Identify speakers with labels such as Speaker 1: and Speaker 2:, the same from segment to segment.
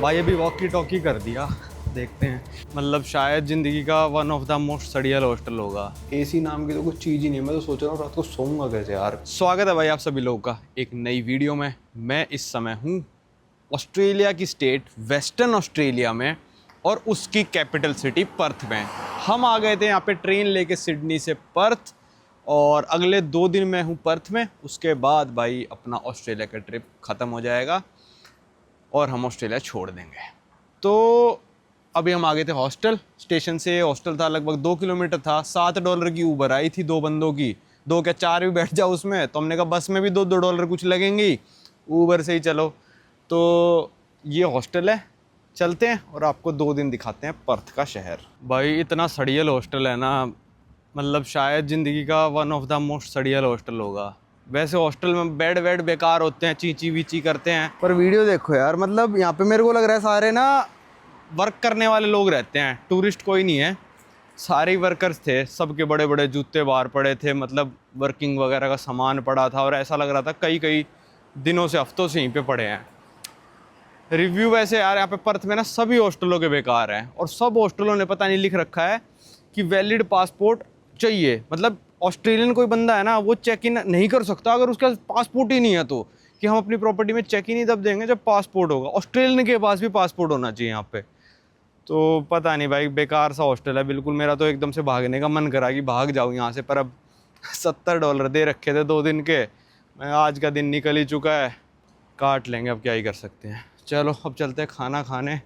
Speaker 1: भाई अभी walkie talkie कर दिया, देखते हैं। मतलब शायद ज़िंदगी का वन ऑफ द मोस्ट सड़ियल हॉस्टल होगा। एसी नाम की तो कुछ चीज़ ही नहीं है। मैं तो सोच रहा हूँ रात को सोऊंगा कैसे यार। स्वागत है भाई आप सभी लोगों का एक नई वीडियो में। मैं इस समय हूँ ऑस्ट्रेलिया की स्टेट वेस्टर्न ऑस्ट्रेलिया में और उसकी कैपिटल सिटी पर्थ में। हम आ गए थे यहाँ पे ट्रेन लेके सिडनी से पर्थ, और अगले 2 दिन मैं हूँ पर्थ में। उसके बाद भाई अपना ऑस्ट्रेलिया का ट्रिप ख़त्म हो जाएगा और हम ऑस्ट्रेलिया छोड़ देंगे। तो अभी हम आ गए थे हॉस्टल। स्टेशन से हॉस्टल था लगभग 2 किलोमीटर था। $7 की ऊबर आई थी 2 बंदों की, 2 क्या 4 भी बैठ जाओ उसमें। तो हमने कहा बस में भी $2 कुछ लगेंगे ही, ऊबर से ही चलो। तो ये हॉस्टल है, चलते हैं और आपको 2 दिन दिखाते हैं पर्थ का शहर। भाई इतना सड़ियल हॉस्टल है ना, मतलब शायद ज़िंदगी का वन ऑफ द मोस्ट सड़ियल हॉस्टल होगा। वैसे हॉस्टल में बेड वेड बेकार होते हैं, चींची वीची करते हैं, पर वीडियो देखो यार। मतलब यहाँ पे मेरे को लग रहा है सारे ना वर्क करने वाले लोग रहते हैं, टूरिस्ट कोई नहीं है। सारे ही वर्कर्स थे, सबके बड़े बड़े जूते बाहर पड़े थे, मतलब वर्किंग वगैरह का सामान पड़ा था। और ऐसा लग रहा था कई दिनों से, हफ्तों से यहीं पे पड़े हैं। रिव्यू वैसे यार यहाँ पे पर्थ में ना सभी हॉस्टलों के बेकार हैं, और सब हॉस्टलों ने पता नहीं लिख रखा है कि वैलिड पासपोर्ट चाहिए। मतलब ऑस्ट्रेलियन कोई बंदा है ना, वो चेक इन नहीं कर सकता अगर उसका पासपोर्ट ही नहीं है। तो कि हम अपनी प्रॉपर्टी में चेक इन ही तब देंगे जब पासपोर्ट होगा। ऑस्ट्रेलियन के पास भी पासपोर्ट होना चाहिए यहाँ पे। तो पता नहीं भाई, बेकार सा हॉस्टल है बिल्कुल। मेरा तो एकदम से भागने का मन करा कि भाग जाऊँ यहाँ से, पर अब $70 दे रखे थे 2 दिन के। मैं आज का दिन निकल ही चुका है, काट लेंगे, अब क्या ही कर सकते हैं। चलो अब चलते हैं खाना खाने।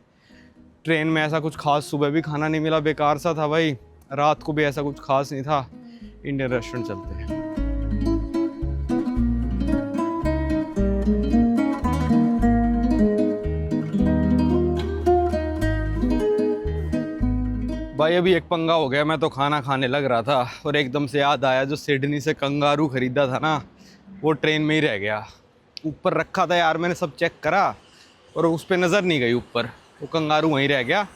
Speaker 1: ट्रेन में ऐसा कुछ खास सुबह भी खाना नहीं मिला, बेकार सा था भाई। रात को भी ऐसा कुछ खास नहीं था। इंडियन रेस्टोरेंट चलते हैं। भाई अभी एक पंगा हो गया। मैं तो खाना खाने लग रहा था और एकदम से याद आया, जो सिडनी से कंगारू खरीदा था ना, वो ट्रेन में ही रह गया। ऊपर रखा था यार, मैंने सब चेक करा और उस पर नज़र नहीं गई ऊपर, वो कंगारू वहीं रह गया।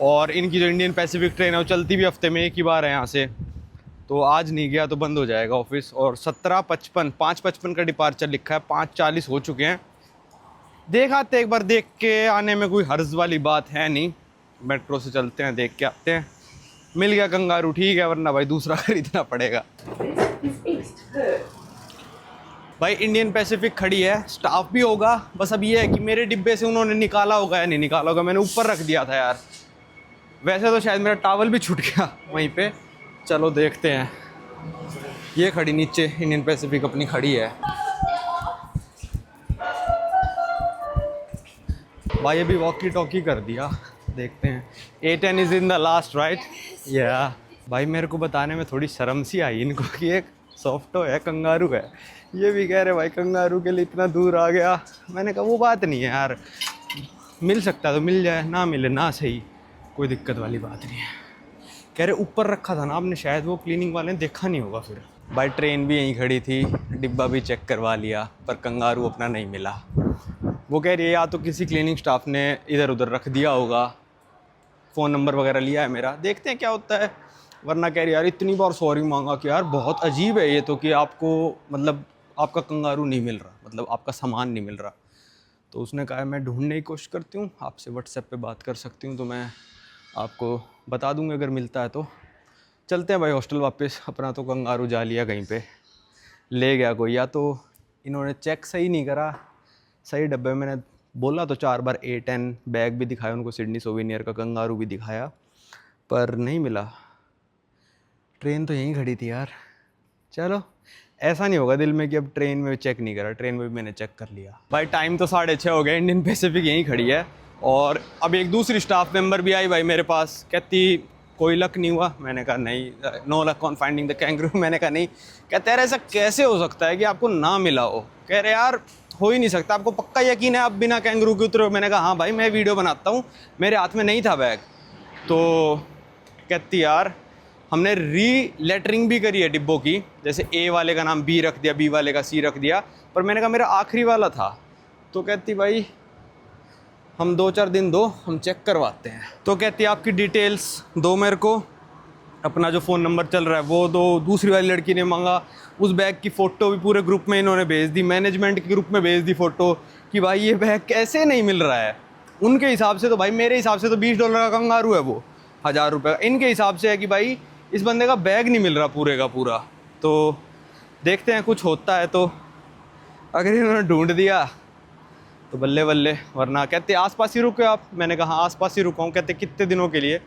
Speaker 1: और इनकी जो इंडियन पैसिफिक ट्रेन है वो चलती भी हफ्ते में 1 ही बार है यहाँ से, तो आज नहीं गया तो बंद हो जाएगा ऑफिस। और 5:55 का डिपार्चर लिखा है, 5:40 हो चुके हैं। देख आते एक बार, देख के आने में कोई हर्ज वाली बात है नहीं। मेट्रो से चलते हैं, देख के आते हैं। मिल गया कंगारू ठीक है, वरना भाई दूसरा खरीदना पड़ेगा। भाई इंडियन पैसिफिक खड़ी है, स्टाफ भी होगा। बस अब ये है कि मेरे डिब्बे से उन्होंने निकाला होगा या नहीं निकाला होगा। मैंने ऊपर रख दिया था यार। वैसे तो शायद मेरा टॉवल भी छूट गया वहीं पे। चलो देखते हैं। ये खड़ी नीचे, इंडियन पैसिफिक अपनी खड़ी है। भाई अभी वॉकी टॉकी कर दिया, देखते हैं। A10 is in the last right. या भाई मेरे को बताने में थोड़ी शर्म सी आई इनको कि एक सॉफ्टो है, कंगारू है। ये भी कह रहे भाई कंगारू के लिए इतना दूर आ गया। मैंने कहा वो बात नहीं है यार, मिल सकता तो मिल जाए, ना मिले ना सही, कोई दिक्कत वाली बात नहीं है। कह रहे ऊपर रखा था ना आपने, शायद वो क्लीनिंग वाले ने देखा नहीं होगा फिर। भाई ट्रेन भी यहीं खड़ी थी, डिब्बा भी चेक करवा लिया, पर कंगारू अपना नहीं मिला। वो कह रही है या तो किसी क्लीनिंग स्टाफ ने इधर उधर रख दिया होगा, फ़ोन नंबर वगैरह लिया है मेरा, देखते हैं क्या होता है। वरना कह रही यार इतनी बार सॉरी मांगा कि यार बहुत अजीब है ये तो, कि आपको मतलब आपका कंगारू नहीं मिल रहा, मतलब आपका सामान नहीं मिल रहा। तो उसने कहा मैं ढूंढने की कोशिश करती हूँ, आपसे व्हाट्सएप पे बात कर सकती हूँ, तो मैं आपको बता दूँगी अगर मिलता है तो। चलते हैं भाई हॉस्टल वापस। अपना तो कंगारू जा लिया कहीं पे, ले गया कोई, या तो इन्होंने चेक सही नहीं करा। सही डब्बे में मैंने बोला तो 4 बार A10 बैग भी दिखाया उनको, सिडनी सोवेनियर का, कंगारू भी दिखाया, पर नहीं मिला। ट्रेन तो यहीं खड़ी थी यार। चलो ऐसा नहीं होगा दिल में कि अब ट्रेन में चेक नहीं करा, ट्रेन में भी मैंने चेक कर लिया। भाई टाइम तो 6:30 हो गए, इंडियन पैसिफिक यहीं खड़ी है। और अब एक दूसरी स्टाफ मेंबर भी आई भाई मेरे पास, कहती कोई लक नहीं हुआ। मैंने कहा नहीं, no luck on finding the kangaroo. मैंने कहा नहीं। कहते यार ऐसा कैसे हो सकता है कि आपको ना मिला हो। कह रहे यार हो ही नहीं सकता, आपको पक्का यकीन है आप बिना कैंगरू के उतरे हो। मैंने कहा हाँ भाई मैं वीडियो बनाता हूँ, मेरे हाथ में नहीं था बैग। तो कहती यार हमने री लेटरिंग भी करी है डिब्बों की, जैसे A वाले का नाम B रख दिया, B वाले का C रख दिया, पर मैंने कहा मेरा आखिरी वाला था। तो कहती भाई हम 2-4 दिन दो, हम चेक करवाते हैं। तो कहती आपकी डिटेल्स दो मेरे को, अपना जो फ़ोन नंबर चल रहा है वो दो। दूसरी वाली लड़की ने मांगा उस बैग की फ़ोटो भी पूरे ग्रुप में इन्होंने भेज दी, मैनेजमेंट के ग्रुप में भेज दी फ़ोटो कि भाई ये बैग कैसे नहीं मिल रहा है। उनके हिसाब से तो भाई, मेरे हिसाब से तो $20 का कंगारू है वो, 1000 रुपये का। इनके हिसाब से है कि भाई इस बंदे का बैग नहीं मिल रहा पूरे का पूरा। तो देखते हैं कुछ होता है तो, अगर इन्होंने ढूंढ दिया तो बल्ले बल्ले, वरना कहते आसपास ही रुके आप। मैंने कहा हाँ आसपास ही रुका हूँ। कहते कितने दिनों के लिए?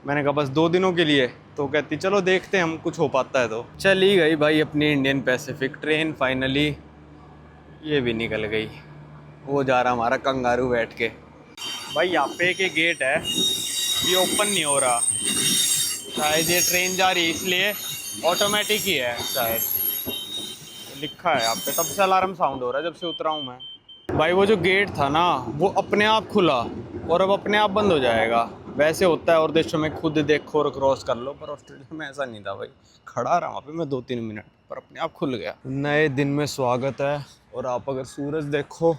Speaker 1: मैंने कहा बस 2 दिनों के लिए। तो कहती चलो देखते हैं हम, कुछ हो पाता है तो। चली गई भाई अपनी इंडियन पैसिफिक ट्रेन फाइनली, ये भी निकल गई। वो जा रहा हमारा कंगारू बैठ के। भाई यहाँ पे एक गेट है, ये ओपन नहीं हो रहा, शायद ये ट्रेन जा रही है इसलिए, ऑटोमेटिक ही है शायद, लिखा है यहाँ पे। तब से अलार्म साउंड हो रहा है जब से उतरा हूँ मैं। भाई वो जो गेट था ना वो अपने आप खुला और अब अपने आप बंद हो जाएगा। वैसे होता है और देशों में, खुद देखो और क्रॉस कर लो, पर ऑस्ट्रेलिया में ऐसा नहीं था भाई। खड़ा रहा वहाँ पे मैं 2-3 मिनट, पर अपने आप खुल गया। नए दिन में स्वागत है। और आप अगर सूरज देखो,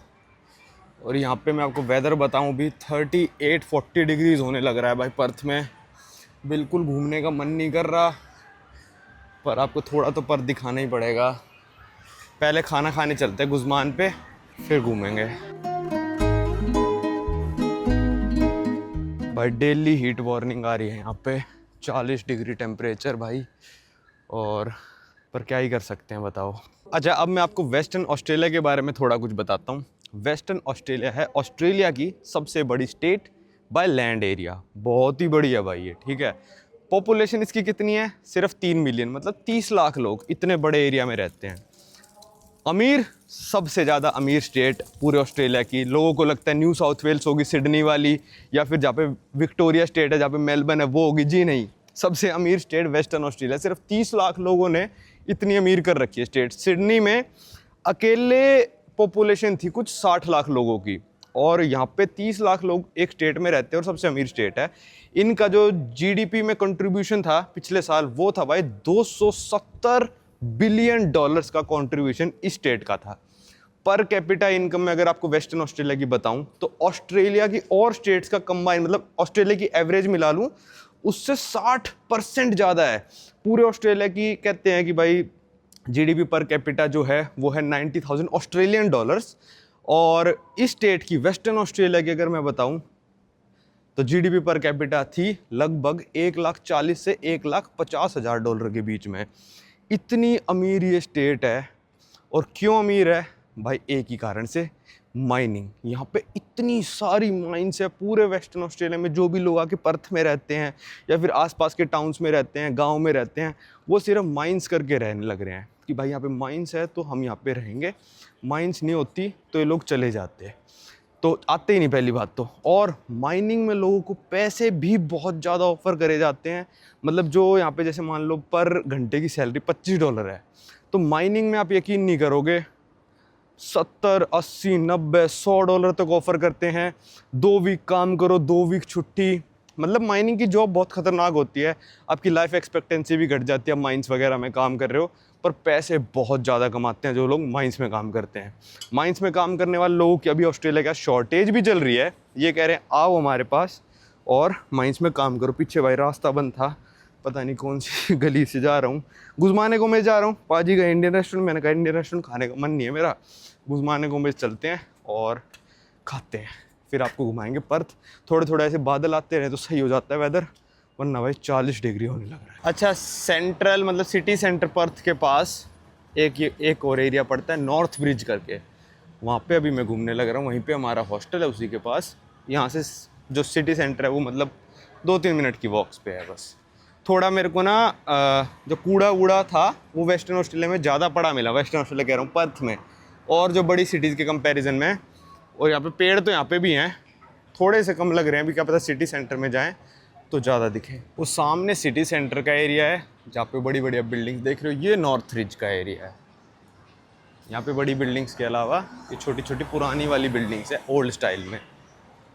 Speaker 1: और यहाँ पे मैं आपको वेदर बताऊँ भी 38-40 डिग्रीज होने लग रहा है भाई पर्थ में। बिल्कुल घूमने का मन नहीं कर रहा, पर आपको थोड़ा तो पर्थ दिखाना ही पड़ेगा। पहले खाना खाने चलते हैं गुज़मान पे, फिर घूमेंगे। भाई डेली हीट वार्निंग आ रही है यहाँ पे, 40 डिग्री टेम्परेचर भाई। और पर क्या ही कर सकते हैं बताओ। अच्छा, अब मैं आपको वेस्टर्न ऑस्ट्रेलिया के बारे में थोड़ा कुछ बताता हूँ। वेस्टर्न ऑस्ट्रेलिया है ऑस्ट्रेलिया की सबसे बड़ी स्टेट बाय लैंड एरिया। बहुत ही बड़ी है भाई ये, ठीक है। पॉपुलेशन इसकी कितनी है? सिर्फ 3 मिलियन, मतलब 30 लाख लोग इतने बड़े एरिया में रहते हैं। अमीर, सबसे ज़्यादा अमीर स्टेट पूरे ऑस्ट्रेलिया की। लोगों को लगता है न्यू साउथ वेल्स होगी, सिडनी वाली, या फिर जहाँ पे विक्टोरिया स्टेट है, जहाँ पे मेलबर्न है, वो होगी। जी नहीं, सबसे अमीर स्टेट वेस्टर्न ऑस्ट्रेलिया। सिर्फ 30 लाख लोगों ने इतनी अमीर कर रखी है स्टेट। सिडनी में अकेले पॉपुलेशन थी कुछ 60 लाख लोगों की, और यहाँ पे 30 लाख लोग एक स्टेट में रहते हैं और सबसे अमीर स्टेट है। इनका जो जीडीपी में कंट्रीब्यूशन था पिछले साल, वो था भाई $270 बिलियन का कंट्रीब्यूशन इस स्टेट का था। पर कैपिटा इनकम में अगर आपको वेस्टर्न ऑस्ट्रेलिया की बताऊं तो ऑस्ट्रेलिया की और स्टेट्स का कंबाइन, मतलब ऑस्ट्रेलिया की एवरेज मिला लूं, उससे 60% ज़्यादा है पूरे ऑस्ट्रेलिया की। कहते हैं कि भाई जीडीपी पर कैपिटा जो है वो है $90,000 और इस स्टेट की, वेस्टर्न ऑस्ट्रेलिया की अगर मैं बताऊं तो जीडीपी पर कैपिटा थी लगभग $1,40,000 से $1,50,000 के बीच में। इतनी अमीर ये स्टेट है। और क्यों अमीर है भाई? एक ही कारण से, माइनिंग। यहाँ पे इतनी सारी माइंस है पूरे वेस्टर्न ऑस्ट्रेलिया में। जो भी लोग आके पर्थ में रहते हैं या फिर आसपास के टाउन्स में रहते हैं, गांव में रहते हैं, वो सिर्फ माइंस करके रहने लग रहे हैं कि भाई यहाँ पे माइंस है तो हम यहाँ पे रहेंगे। माइंस नहीं होती तो ये लोग चले जाते हैं, तो आते ही नहीं पहली बात तो। और माइनिंग में लोगों को पैसे भी बहुत ज़्यादा ऑफर करे जाते हैं। मतलब जो यहाँ पे जैसे मान लो पर घंटे की सैलरी $25 है, तो माइनिंग में आप यकीन नहीं करोगे 70, 80, 90, $100 तक ऑफर करते हैं। 2 वीक काम करो, 2 वीक छुट्टी। मतलब माइनिंग की जॉब बहुत ख़तरनाक होती है। आपकी लाइफ एक्सपेक्टेंसी भी घट जाती है माइंस वगैरह में काम कर रहे हो, पर पैसे बहुत ज़्यादा कमाते हैं जो लोग माइंस में काम करते हैं। माइंस में काम करने वाले लोगों की अभी ऑस्ट्रेलिया का शॉर्टेज भी चल रही है। ये कह रहे हैं आओ हमारे पास और माइंस में काम करो। पीछे भाई रास्ता बंद था, पता नहीं कौन सी गली से जा रहा हूँ। गुज़माने गोमेज़ जा रहा हूँ। पाजी का इंडियन रेस्टोरेंट, मैंने कहा इंडियन रेस्टोरेंट खाने का मन नहीं है मेरा, गुज़माने गोमेज़ चलते हैं और खाते हैं, फिर आपको घुमाएंगे पर्थ। थोड़े थोड़े ऐसे बादल आते रहे तो सही हो जाता है वेदर, वरना भाई 40 डिग्री होने लग रहा है। अच्छा, सेंट्रल मतलब सिटी सेंटर पर्थ के पास एक और एरिया पड़ता है नॉर्थ ब्रिज करके, वहाँ पे अभी मैं घूमने लग रहा हूँ। वहीं पे हमारा हॉस्टल है उसी के पास। यहाँ से जो सिटी सेंटर है वो मतलब 2-3 मिनट की वॉक्स पे है बस। थोड़ा मेरे को ना जो कूड़ा वूड़ा था वो वेस्टर्न ऑस्ट्रेलिया में ज़्यादा पड़ा मिला, वेस्टर्न ऑस्ट्रेलिया कह रहा हूँ पर्थ में, और जो बड़ी सिटीज़ के कंपैरिजन में। और यहाँ पे पेड़ तो यहाँ पे भी हैं, थोड़े से कम लग रहे हैं अभी, क्या पता सिटी सेंटर में जाएं तो ज़्यादा दिखे। वो सामने सिटी सेंटर का एरिया है जहाँ पे बड़ी बढ़िया बिल्डिंग्स देख रहे हो, ये नॉर्थ रिज का एरिया है। यहाँ पे बड़ी बिल्डिंग्स के अलावा ये छोटी छोटी पुरानी वाली बिल्डिंग्स है ओल्ड स्टाइल में।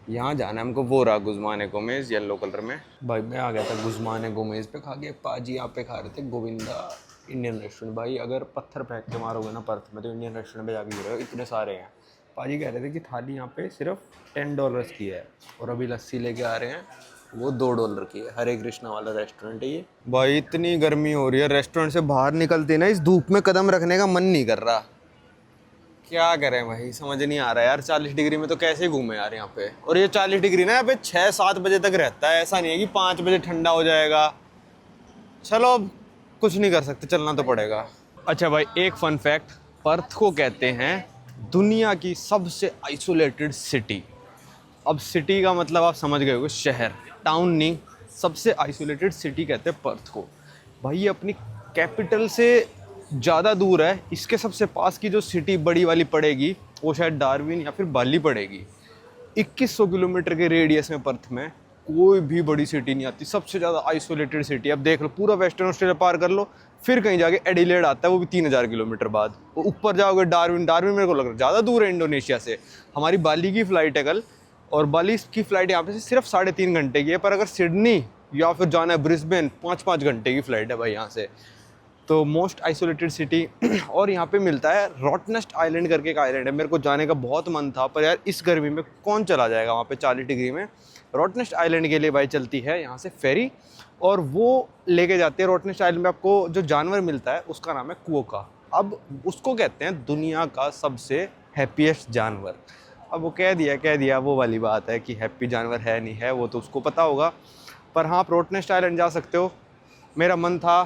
Speaker 1: यहाँ जाना है हमको, वो रहा गुज़माने गोमेज़ येलो कलर में। भाई मैं आ गया था गुज़माने गोमेज़ पे, खा के पाजी यहाँ पे खा रहे थे गोविंदा इंडियन रेस्टोरेंट। भाई अगर पत्थर फेंक के मारोगे ना पर्थ में तो इंडियन रेस्टोरेंट पे जाके गिरे हो, इतने सारे हैं। पाजी कह रहे थे कि थाली यहाँ पे सिर्फ $10 की है, और अभी लस्सी लेके आ रहे हैं वो $2 की है। हरे कृष्णा वाला रेस्टोरेंट है ये। भाई इतनी गर्मी हो रही है, रेस्टोरेंट से बाहर निकलते ना इस धूप में कदम रखने का मन नहीं कर रहा। क्या करें भाई, समझ नहीं आ रहा यार। 40 डिग्री में तो कैसे घूमे यार यहाँ पे। और ये 40 डिग्री ना यहाँ पे 6-7 बजे तक रहता है, ऐसा नहीं है कि 5 बजे ठंडा हो जाएगा। चलो अब कुछ नहीं कर सकते, चलना तो पड़ेगा। अच्छा भाई, एक फन फैक्ट, पर्थ को कहते हैं दुनिया की सबसे आइसोलेटेड सिटी। अब सिटी का मतलब आप समझ गए होंगे, शहर, टाउन नहीं, सबसे आइसोलेटेड सिटी कहते हैं पर्थ को। भाई ये अपनी कैपिटल से ज़्यादा दूर है। इसके सबसे पास की जो सिटी बड़ी वाली पड़ेगी वो शायद डार्विन या फिर बाली पड़ेगी। 2100 किलोमीटर के रेडियस में पर्थ में कोई भी बड़ी सिटी नहीं आती, सबसे ज़्यादा आइसोलेटेड सिटी। अब देख लो, पूरा वेस्टर्न ऑस्ट्रेलिया पार कर लो, फिर कहीं जाके एडिलेड आता है, वो भी 3000 किलोमीटर बाद। वो ऊपर जाओगे डार्विन, डार्विन मेरे को लग रहा है ज़्यादा दूर है इंडोनेशिया से। हमारी बाली की फ़्लाइट है कल, और बाली की फ़्लाइट यहाँ पे से सिर्फ 3.5 घंटे की है, पर अगर सिडनी या फिर जाना है ब्रिस्बेन, 5-5 घंटे की फ़्लाइट है भाई यहाँ से। तो मोस्ट आइसोलेटेड सिटी। और यहाँ पे मिलता है रॉटनेस्ट आइलैंड करके एक आइलैंड है, मेरे को जाने का बहुत मन था, पर यार इस गर्मी में कौन चला जाएगा वहाँ पे 40 डिग्री में। रॉटनेस्ट आइलैंड के लिए भाई चलती है यहाँ से फेरी, और वो लेके जाते हैं रॉटनेस्ट आइलैंड में। आपको जो जानवर मिलता है उसका नाम है कुओका। अब उसको कहते हैं दुनिया का सबसे हैप्पीएस्ट जानवर। अब वो कह दिया वो वाली बात है कि हैप्पी जानवर है नहीं है, वो तो उसको पता होगा। पर हाँ, आप रॉटनेस्ट आइलैंड जा सकते हो। मेरा मन था,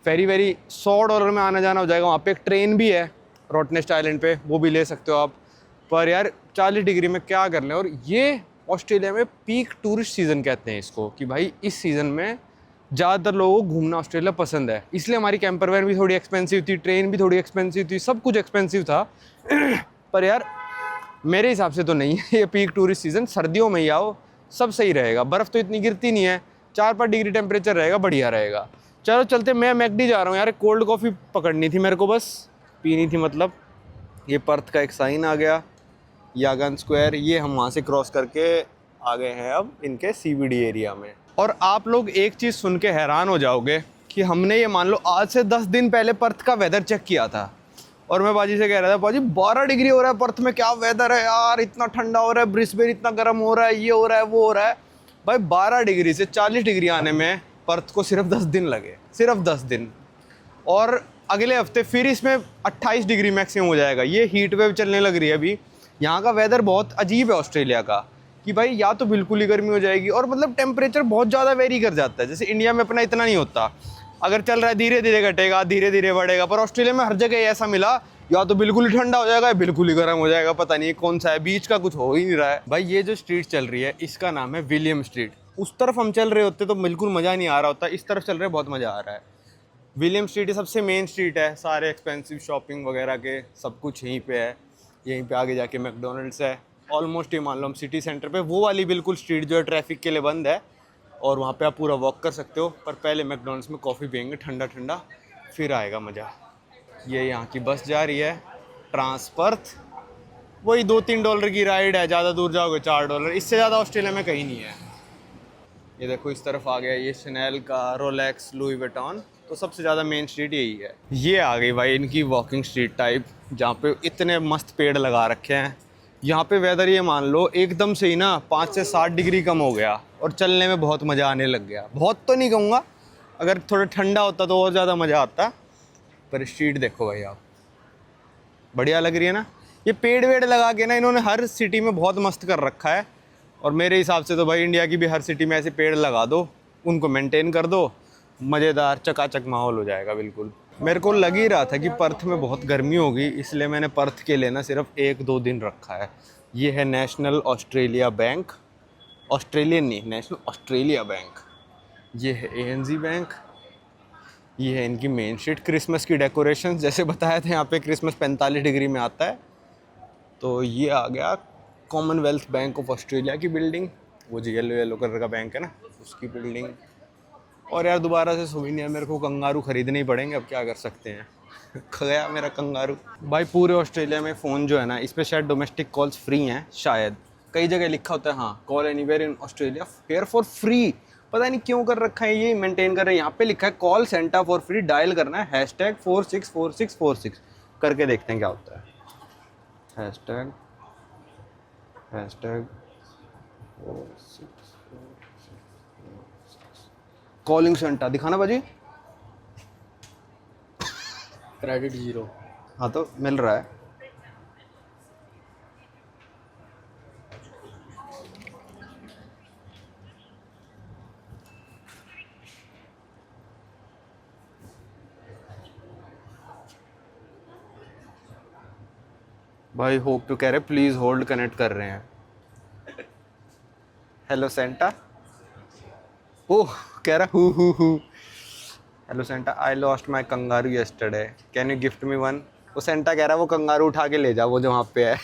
Speaker 1: फेरी वेरी $100 में आना जाना हो जाएगा। वहाँ पे एक ट्रेन भी है रॉटनेस्ट आइलैंड पे, वो भी ले सकते हो आप। पर यार 40 डिग्री में क्या कर लें। और ये ऑस्ट्रेलिया में पीक टूरिस्ट सीज़न कहते हैं इसको, कि भाई इस सीज़न में ज़्यादातर लोगों को घूमना ऑस्ट्रेलिया पसंद है। इसलिए हमारी कैंपर वैन भी थोड़ी एक्सपेंसिव थी, ट्रेन भी थोड़ी एक्सपेंसिव थी, सब कुछ एक्सपेंसिव था। पर यार मेरे हिसाब से तो नहीं है ये पीक टूरिस्ट सीज़न। सर्दियों में ही आओ, सब सही रहेगा। बर्फ़ तो इतनी गिरती नहीं है, 4-5 डिग्री टेम्परेचर रहेगा, बढ़िया रहेगा। चलो चलते, मैं मैकडी जा रहा हूँ यार, कोल्ड कॉफ़ी पकड़नी थी मेरे को, बस पीनी थी मतलब। ये पर्थ का एक साइन आ गया, यागन स्क्वायर, ये हम वहाँ से क्रॉस करके आ गए हैं अब इनके CBD एरिया में। और आप लोग एक चीज़ सुन के हैरान हो जाओगे कि हमने ये मान लो आज से 10 दिन पहले पर्थ का वेदर चेक किया था, और मैं बाजी से कह रहा था, बाजी 12 डिग्री हो रहा है पर्थ में, क्या वेदर है यार, इतना ठंडा हो रहा है, ब्रिस्बेन इतना गर्म हो रहा है, ये हो रहा है वो हो रहा है। भाई 12 डिग्री से 40 डिग्री आने में पर्थ को सिर्फ 10 दिन लगे, सिर्फ 10 दिन। और अगले हफ्ते फिर इसमें 28 डिग्री मैक्सिमम हो जाएगा। ये हीट वेव चलने लग रही है अभी। यहाँ का वेदर बहुत अजीब है ऑस्ट्रेलिया का, कि भाई या तो बिल्कुल ही गर्मी हो जाएगी, और मतलब टेम्परेचर बहुत ज़्यादा वेरी कर जाता है। जैसे इंडिया में अपना इतना नहीं होता, अगर चल रहा है धीरे धीरे घटेगा, धीरे धीरे बढ़ेगा। पर ऑस्ट्रेलिया में हर जगह ऐसा मिला, या तो बिल्कुल ही ठंडा हो जाएगा या बिल्कुल ही गर्म हो जाएगा, पता नहीं कौन सा है, बीच का कुछ हो ही नहीं रहा है। भाई ये जो स्ट्रीट चल रही है इसका नाम है विलियम स्ट्रीट। उस तरफ हम चल रहे होते तो बिल्कुल मज़ा नहीं आ रहा होता, इस तरफ चल रहे बहुत मज़ा आ रहा है। विलियम स्ट्रीट ये सबसे मेन स्ट्रीट है, सारे एक्सपेंसिव शॉपिंग वगैरह के सब कुछ यहीं पे है। यहीं पे आगे जाके मैकडोनल्ड्स है। ऑलमोस्ट ये मान लो हम सिटी सेंटर पे, वो वाली बिल्कुल स्ट्रीट जो है ट्रैफिक के लिए बंद है, और वहाँ पे आप पूरा वॉक कर सकते हो। पर पहले मैकडोनल्ड्स में कॉफ़ी पियेंगे ठंडा ठंडा, फिर आएगा मज़ा। ये यहाँ की बस जा रही है ट्रांसपर्थ, वही $2-3 की राइड है, ज़्यादा दूर जाओगे $4, इससे ज़्यादा ऑस्ट्रेलिया में कहीं नहीं है। ये देखो इस तरफ आ गया, ये शनेल का, रोलेक्स, लुई विटॉन, तो सबसे ज़्यादा मेन स्ट्रीट यही है। ये आ गई भाई इनकी वॉकिंग स्ट्रीट टाइप, जहाँ पे इतने मस्त पेड़ लगा रखे हैं। यहाँ पे वेदर ये मान लो एकदम से ही ना 5 से 7 डिग्री कम हो गया, और चलने में बहुत मज़ा आने लग गया। बहुत तो नहीं कहूँगा, अगर थोड़ा ठंडा होता तो और ज़्यादा मज़ा आता। पर स्ट्रीट देखो भाई आप, बढ़िया लग रही है ना। ये पेड़ वेड़ लगा के ना इन्होंने हर सिटी में बहुत मस्त कर रखा है। और मेरे हिसाब से तो भाई इंडिया की भी हर सिटी में ऐसे पेड़ लगा दो, उनको मेंटेन कर दो, मज़ेदार चकाचक माहौल हो जाएगा बिल्कुल। मेरे को लग ही रहा था कि पर्थ में बहुत गर्मी होगी, इसलिए मैंने पर्थ के लिए ना सिर्फ 1-2 दिन रखा है। ये है नेशनल ऑस्ट्रेलिया बैंक, ऑस्ट्रेलियन नहीं, नेशनल ऑस्ट्रेलिया बैंक। ये है ANZ बैंक। ये है इनकी मेन स्ट्रीट। क्रिसमस की डेकोरेशन, जैसे बताया था यहाँ पे क्रिसमस 45 डिग्री में आता है। तो ये आ गया कॉमनवेल्थ बैंक ऑफ ऑस्ट्रेलिया की बिल्डिंग, वो जो येलो कलर का बैंक है ना, उसकी बिल्डिंग। और यार दोबारा से सोविनियर मेरे को कंगारू खरीदने ही पड़ेंगे, अब क्या कर सकते हैं। गया मेरा कंगारू। भाई पूरे ऑस्ट्रेलिया में फ़ोन जो है ना, इस पर शायद डोमेस्टिक कॉल्स फ्री हैं शायद, कई जगह लिखा होता है हाँ, call anywhere in Australia fair for free. पता नहीं क्यों कर रखा है, ये मेंटेन कर रहे हैं। यहाँ पे लिखा है call centre for free, dial करना है #464646 करके, देखते हैं क्या होता है। #4646 कॉलिंग सेंटर दिखाना बाजी।
Speaker 2: क्रेडिट 0।
Speaker 1: हाँ तो मिल रहा है। भाई होप टू कह रहे प्लीज होल्ड कनेक्ट कर रहे हैं। Hello Santa. ओह कह रहा who. Hello Santa I lost my kangaroo yesterday can you gift me one. वो सेंटा कह रहा है वो कंगारू उठा के ले जा वो जो वहाँ पे है।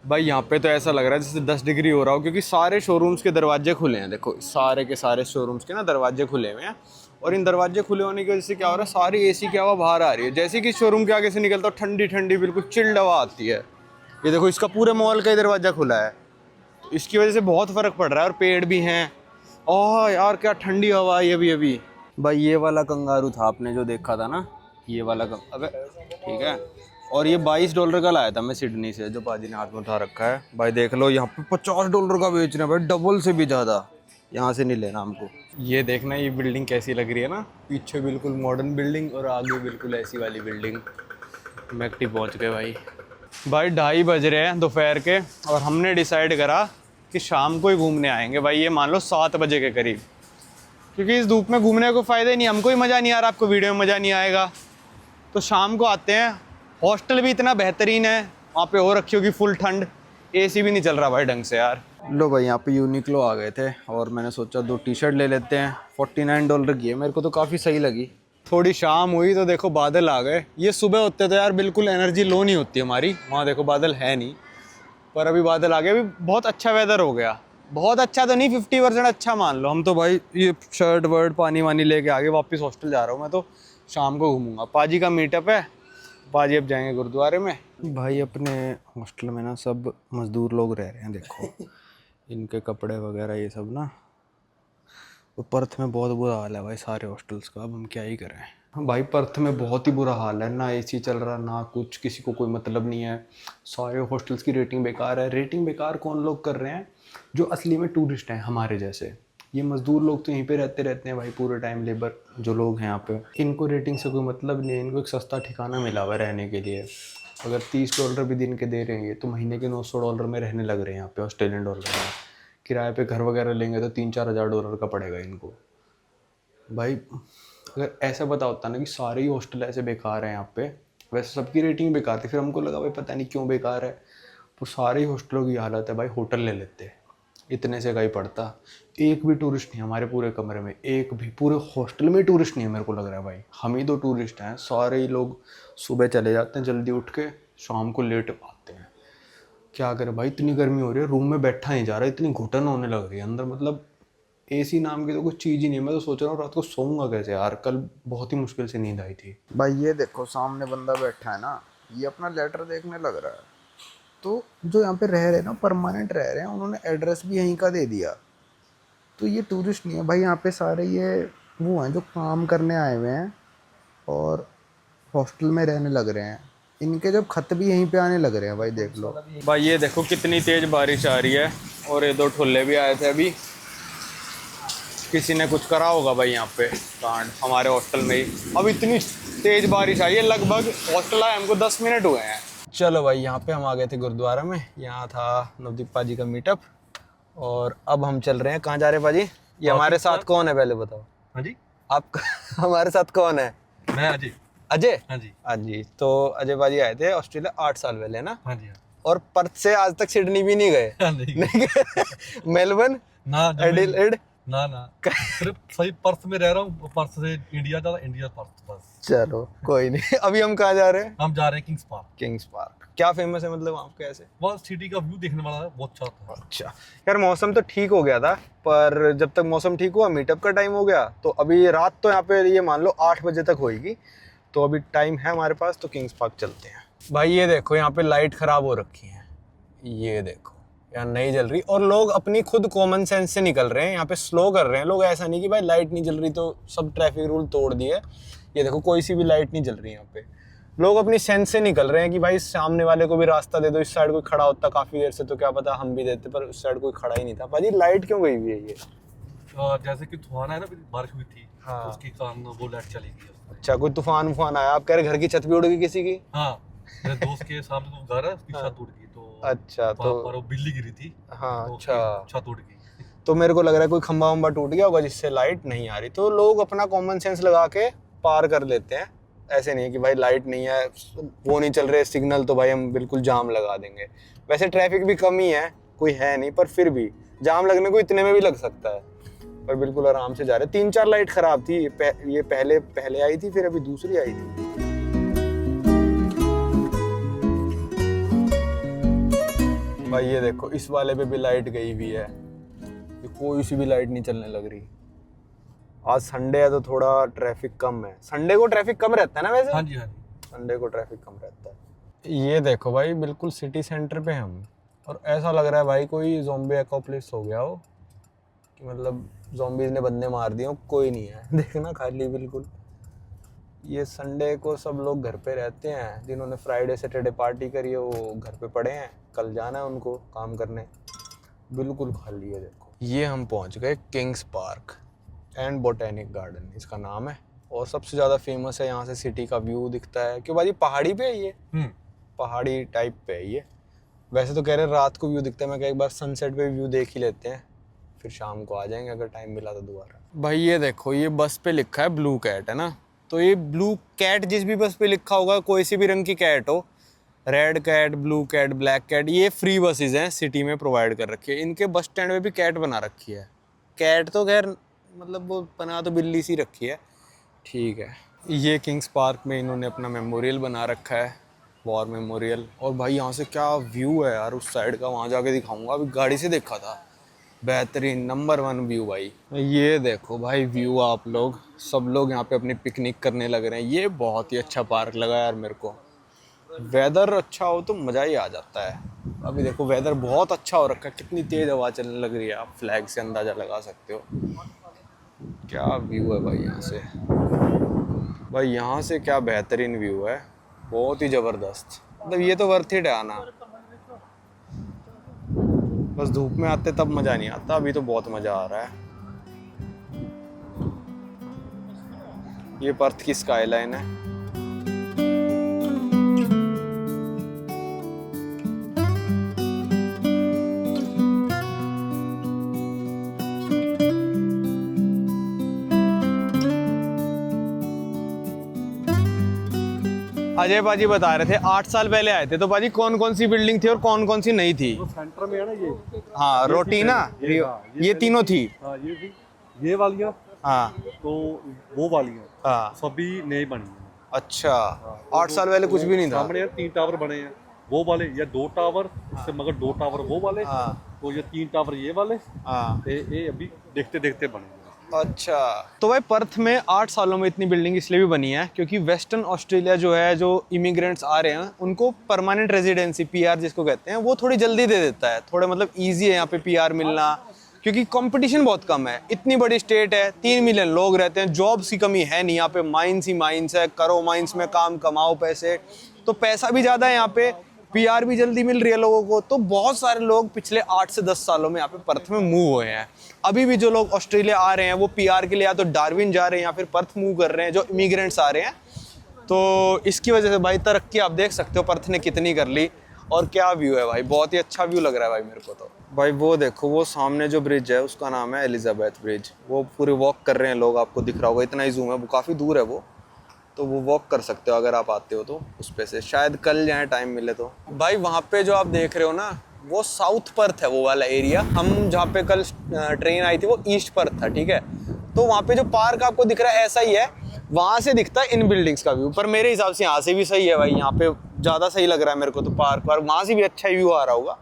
Speaker 1: भाई यहाँ पे तो ऐसा लग रहा है जैसे 10 डिग्री हो रहा हो, क्योंकि सारे शोरूम्स के दरवाजे खुले हैं। देखो सारे के सारे शोरूम्स के ना दरवाजे खुले हुए हैं, और इन दरवाजे खुले होने की वजह से क्या हो रहा है, सारी एसी की हवा बाहर आ रही है। जैसे कि शोरूम के आगे से निकलता हो ठंडी ठंडी बिल्कुल चिल्ड हवा आती है। ये देखो इसका पूरे मॉल का ही दरवाजा खुला है, तो इसकी वजह से बहुत फ़र्क पड़ रहा है। और पेड़ भी हैं। ओह यार क्या ठंडी हवा है अभी। भाई ये वाला कंगारू था आपने जो देखा था ना, ये वाला अबे ठीक है। और ये $22 का लाया था मैं सिडनी से, जो पाजी ने हाथ में उठा रखा है। भाई देख लो यहाँ पे $50 का बेच रहे हैं भाई, डबल से भी ज़्यादा। यहाँ से नहीं लेना हमको। ये देखना ये बिल्डिंग कैसी लग रही है ना, पीछे बिल्कुल मॉडर्न बिल्डिंग और आगे बिल्कुल ऐसी वाली बिल्डिंग। मैकटी पहुँच गए भाई। 2:30 बज रहे हैं दोपहर के, और हमने डिसाइड करा कि शाम को ही घूमने आएंगे भाई। ये मान लो 7 बजे के करीब, क्योंकि इस धूप में घूमने को फ़ायदा ही नहीं, हमको ही मज़ा नहीं आ रहा, आपको वीडियो में मज़ा नहीं आएगा। तो शाम को आते हैं। हॉस्टल भी इतना बेहतरीन है, वहाँ पे हो रखी होगी फुल ठंड, एसी भी नहीं चल रहा भाई ढंग से यार। लो भाई यहाँ पे यूनिक्लो आ गए थे, और मैंने सोचा 2 टी-शर्ट ले लेते हैं। $49 की है, मेरे को तो काफ़ी सही लगी। थोड़ी शाम हुई तो देखो बादल आ गए। ये सुबह होते तो यार बिल्कुल एनर्जी लो नहीं होती हमारी। वहाँ देखो बादल है नहीं, पर अभी बादल आ गए। अभी बहुत अच्छा वेदर हो गया। बहुत अच्छा तो नहीं, 50% अच्छा मान लो। हम तो भाई ये शर्ट वर्ट पानी वानी लेके आगे वापस हॉस्टल जा रहा हूँ मैं। तो शाम को घूमूंगा। पाजी का मीटअप है, पाजी अब जाएंगे गुरुद्वारे में। भाई अपने हॉस्टल में ना सब मज़दूर लोग रह रहे हैं, देखो इनके कपड़े वगैरह ये सब ना। तो पर्थ में बहुत बुरा हाल है भाई सारे हॉस्टल्स का। अब हम क्या ही करें भाई, पर्थ में बहुत ही बुरा हाल है। ना एसी चल रहा ना कुछ, किसी को कोई मतलब नहीं है। सारे हॉस्टल्स की रेटिंग बेकार है। रेटिंग बेकार कौन लोग कर रहे हैं, जो असली में टूरिस्ट हैं हमारे जैसे। ये मज़दूर लोग तो यहीं पे रहते हैं भाई पूरे टाइम। लेबर जो लोग हैं यहाँ पे, इनको रेटिंग से कोई मतलब नहीं है। इनको एक सस्ता ठिकाना मिला हुआ है रहने के लिए। अगर $30 भी दिन के दे रहे हैं तो महीने के $900 में रहने लग रहे हैं यहाँ पे ऑस्ट्रेलियन डॉलर में। किराए पे घर वगैरह लेंगे तो $3-4 हज़ार डॉलर का पड़ेगा इनको भाई। अगर ऐसा पता होता ना कि सारे ही हॉस्टल ऐसे बेकार हैं यहाँ पे, वैसे सबकी रेटिंग बेकार थी, फिर हमको लगा भाई पता नहीं क्यों बेकार है। तो सारे ही हॉस्टलों की हालत है भाई, होटल ले लेते, इतने से का ही पड़ता। एक भी टूरिस्ट नहीं हमारे पूरे कमरे में, एक भी पूरे हॉस्टल में टूरिस्ट नहीं है मेरे को लग रहा है भाई। हम ही 2 टूरिस्ट हैं। सारे ही लोग सुबह चले जाते हैं जल्दी उठ के, शाम को लेट आते हैं। क्या करें भाई, इतनी गर्मी हो रही है, रूम में बैठा नहीं जा रहा, इतनी घुटन होने लग रही है अंदर। मतलब एसी नाम की तो कुछ चीज़ ही नहीं है। मैं तो सोच रहा हूँ रात को सोऊंगा कैसे यार, कल बहुत ही मुश्किल से नींद आई थी भाई। ये देखो सामने बंदा बैठा है ना, ये अपना लेटर देखने लग रहा है। तो जो यहाँ पे रह रहे हैं ना, परमानेंट रह रहे हैं, उन्होंने एड्रेस भी यहीं का दे दिया। तो ये टूरिस्ट नहीं है भाई, यहाँ पे सारे ये वो हैं जो काम करने आए हुए हैं और हॉस्टल में रहने लग रहे हैं। इनके जब खत भी यहीं पे आने लग रहे हैं भाई, देख लो भाई। ये देखो कितनी तेज़ बारिश आ रही है, और ये 2 ठुल्ले भी आए थे अभी। किसी ने कुछ करा होगा भाई यहाँ पे कांड हमारे हॉस्टल में ही। अब इतनी तेज़ बारिश आई है, लगभग हॉस्टल आए हमको 10 मिनट हुए हैं। चलो भाई यहाँ पे हम आ गए थे गुरुद्वारा में। यहाँ था नवदीप पाजी का मीटअप, और अब हम चल रहे हैं। कहाँ जा रहे हैं पाजी? ये हमारे साथ कौन है पहले बताओ।
Speaker 2: हाँ जी,
Speaker 1: आप हमारे साथ कौन है?
Speaker 2: मैं अजय।
Speaker 1: अजय?
Speaker 2: हाँ जी।
Speaker 1: हाँ जी। तो अजय पाजी आए थे ऑस्ट्रेलिया 8 साल पहले ना।
Speaker 2: हाँ जी।
Speaker 1: और पर्थ से आज तक सिडनी भी नहीं गए? नहीं गए। मेलबर्न
Speaker 2: ना
Speaker 1: एडिलेड
Speaker 2: ना सिर्फ सही पर्थ में रह रहा हूँ। पर्थ से इंडिया जा रहा, इंडिया पर्थ बस।
Speaker 1: चलो कोई नहीं। अभी हम कहाँ जा रहे हैं?
Speaker 2: हम जा रहे हैं किंग्स पार्क।
Speaker 1: किंग्स पार्क क्या फेमस है, मतलब वहाँ पे ऐसे?
Speaker 2: बहुत सिटी का व्यू देखने वाला है, बहुत अच्छा था।
Speaker 1: अच्छा यार, मौसम तो ठीक हो गया था, पर जब तक मौसम ठीक हुआ मीटअप का टाइम हो गया। तो अभी रात तो यहाँ पे ये मान लो 8 बजे तक होएगी, तो अभी टाइम है हमारे पास, तो किंग्स पार्क चलते हैं। भाई ये देखो यहाँ पे लाइट ख़राब हो रखी है, ये देखो यहाँ नहीं जल रही। और लोग अपनी खुद कॉमन सेंस से निकल रहे हैं, यहाँ पे स्लो कर रहे हैं लोग। ऐसा नहीं कि भाई लाइट नहीं जल रही तो सब ट्रैफिक रूल तोड़ दिए। ये देखो कोई सी भी लाइट नहीं जल रही यहाँ पे। लोग अपनी सेंस से निकल रहे हैं कि भाई सामने वाले को भी रास्ता दे दो। इस साइड कोई खड़ा होता काफ़ी देर से तो क्या पता हम भी देते, पर उस साइड कोई खड़ा ही नहीं था। भाजी लाइट क्यों गई हुई है ये?
Speaker 2: जैसे कि तूफान है ना, बारिश हुई थी।
Speaker 1: हाँ।
Speaker 2: तो उसके कारण वो लाइट चली गई।
Speaker 1: अच्छा कोई तूफान वूफान आया? आप कह रहे घर की छत भी उड़ गई किसी की?
Speaker 2: हाँ, मेरे दोस्त के सामने तो घर है, उसकी छत उड़ गई। तो
Speaker 1: अच्छा, तो
Speaker 2: पर वो बिल्ली गिरी थी।
Speaker 1: हाँ
Speaker 2: तो
Speaker 1: अच्छा,
Speaker 2: छत उड़ गई।
Speaker 1: तो मेरे को लग रहा है कोई खंबा वंबा टूट गया होगा जिससे लाइट नहीं आ रही। तो लोग अपना कॉमन सेंस लगा के पार कर लेते हैं, ऐसे नहीं है कि भाई लाइट नहीं है, वो नहीं चल रहे सिग्नल, तो भाई हम बिल्कुल जाम लगा देंगे। वैसे ट्रैफिक भी कम ही है, कोई है नहीं, पर फिर भी जाम लगने को इतने में भी लग सकता है, पर बिल्कुल आराम से जा रहे। 3-4 लाइट खराब थी, ये पहले आई थी, फिर अभी दूसरी आई थी। भाई ये देखो, इस वाले पे भी लाइट गई हुई है, ये कोई सी भी लाइट नहीं चलने लग रही। आज संडे है तो थोड़ा ट्रैफिक कम है। संडे को ट्रैफिक कम रहता है ना वैसे?
Speaker 2: हाँ जी, हाँ जी।
Speaker 1: संडे को ट्रैफिक कम रहता है। ये देखो भाई, बिल्कुल सिटी सेंटर पे हम, और ऐसा लग रहा है भाई कोई ज़ॉम्बी एपोकलिप्स हो गया हो, कि मतलब ज़ॉम्बीज़ ने बंदे मार दिए हो, कोई नहीं है। देखना खाली बिल्कुल। ये संडे को सब लोग घर पे रहते हैं, जिन्होंने फ्राइडे सैटरडे पार्टी करी है वो घर पे पड़े हैं, कल जाना है उनको काम करने। बिल्कुल खाली है। देखो ये हम पहुंच गए Kings park and botanic garden, इसका नाम है, और सबसे ज़्यादा फेमस है। यहाँ से सिटी का व्यू दिखता है। क्यों भाई, पहाड़ी पे है ये, पहाड़ी टाइप पे है ये। वैसे तो कह रहे रात को व्यू दिखता है, मैं कहा एक बार सनसेट पे व्यू देख ही लेते हैं, फिर शाम को आ जाएंगे अगर टाइम मिला तो दोबारा। भाई ये देखो, ये बस पे लिखा है ब्लू कैट, है ना? तो ये ब्लू कैट जिस भी बस पे लिखा होगा, कोई सी भी रंग की कैट हो, red cat, blue cat, black cat, ये फ्री बसेज हैं, सिटी में प्रोवाइड कर रखी है। इनके बस स्टैंड में भी कैट बना रखी है। कैट तो खैर मतलब वो बना तो बिल्ली सी रखी है, ठीक है। ये किंग्स पार्क में इन्होंने अपना मेमोरियल बना रखा है, वॉर मेमोरियल। और भाई यहाँ से क्या व्यू है यार उस साइड का, वहाँ जाके दिखाऊंगा, अभी गाड़ी से देखा था। बेहतरीन नंबर 1 व्यू भाई। ये देखो भाई व्यू, आप लोग सब लोग यहाँ पे अपनी पिकनिक करने लग रहे हैं। ये बहुत ही अच्छा पार्क लगा यार मेरे को। वेदर अच्छा हो तो मज़ा ही आ जाता है। अभी देखो वेदर बहुत अच्छा हो रखा है, कितनी तेज़ हवा चलने लग रही है, आप फ्लैग से अंदाज़ा लगा सकते हो। क्या व्यू है भाई यहाँ से, भाई यहाँ से क्या बेहतरीन व्यू है, बहुत ही ज़बरदस्त। मतलब ये तो वर्थ इट है आना। बस धूप में आते तब मज़ा नहीं आता, अभी तो बहुत मज़ा आ रहा है। ये पर्थ की स्काईलाइन है। अजय बाजी बता रहे थे 8 साल पहले आए थे, तो बाजी कौन कौन सी बिल्डिंग थी और कौन कौन सी नहीं थी?
Speaker 2: तो सेंटर में है ना ये।
Speaker 1: हाँ, रोटीना, ये तीनों थी।
Speaker 2: हाँ ये थी, ये वालियाँ।
Speaker 1: हाँ
Speaker 2: तो वो वालियाँ
Speaker 1: हाँ,
Speaker 2: सभी नई बनी हैं।
Speaker 1: अच्छा। 8 साल पहले कुछ भी नहीं था।
Speaker 2: सामने 3 टावर बने हैं, वो वाले, या 2 टावर, इससे मगर 2 टावर वो वाले।
Speaker 1: हाँ
Speaker 2: तो ये 3 टावर ये वाले,
Speaker 1: हाँ,
Speaker 2: ये अभी देखते देखते बने हैं।
Speaker 1: अच्छा। तो भाई पर्थ में 8 सालों में इतनी बिल्डिंग इसलिए भी बनी है क्योंकि वेस्टर्न ऑस्ट्रेलिया जो है, जो इमिग्रेंट्स आ रहे हैं उनको परमानेंट रेजिडेंसी, पीआर जिसको कहते हैं, वो थोड़ी जल्दी दे देता है। थोड़ा मतलब ईजी है यहाँ पे पीआर मिलना, क्योंकि कंपटीशन बहुत कम है। इतनी बड़ी स्टेट है, 3 मिलियन लोग रहते हैं, जॉब्स की कमी है नहीं यहाँ पे, माइंस ही माइंस है, करो माइंस में काम, कमाओ पैसे, तो पैसा भी ज़्यादा है यहाँ पे, पीआर भी जल्दी मिल रही है लोगों को। तो बहुत सारे लोग पिछले 8 से 10 सालों में यहाँ पे पर्थ में मूव हुए हैं। अभी भी जो लोग ऑस्ट्रेलिया आ रहे हैं वो पीआर के लिए या तो डार्विन जा रहे हैं या फिर पर्थ मूव कर रहे हैं, जो इमिग्रेंट्स आ रहे हैं। तो इसकी वजह से भाई तरक्की आप देख सकते हो पर्थ ने कितनी कर ली। और क्या व्यू है भाई, बहुत ही अच्छा व्यू लग रहा है भाई मेरे को तो। भाई वो देखो, वो सामने जो ब्रिज है उसका नाम है एलिजाबेथ ब्रिज। वो पूरे वॉक कर रहे हैं लोग, आपको दिख रहा होगा, इतना ही जूम है, वो काफ़ी दूर है वो, तो वो वॉक कर सकते हो अगर आप आते हो तो उस पे से। शायद कल जाए टाइम मिले तो। भाई वहाँ पे जो आप देख रहे हो ना, वो साउथ पर्थ है वो वाला एरिया। हम जहाँ पे कल ट्रेन आई थी वो ईस्ट पर्थ था, ठीक है। तो वहाँ पे जो पार्क आपको दिख रहा है ऐसा ही है, वहाँ से दिखता है इन बिल्डिंग्स का व्यू। पर मेरे हिसाब से यहाँ से भी सही है भाई, यहाँ पे ज़्यादा सही लग रहा है मेरे को तो पार्क। वहाँ से भी अच्छा व्यू आ रहा होगा,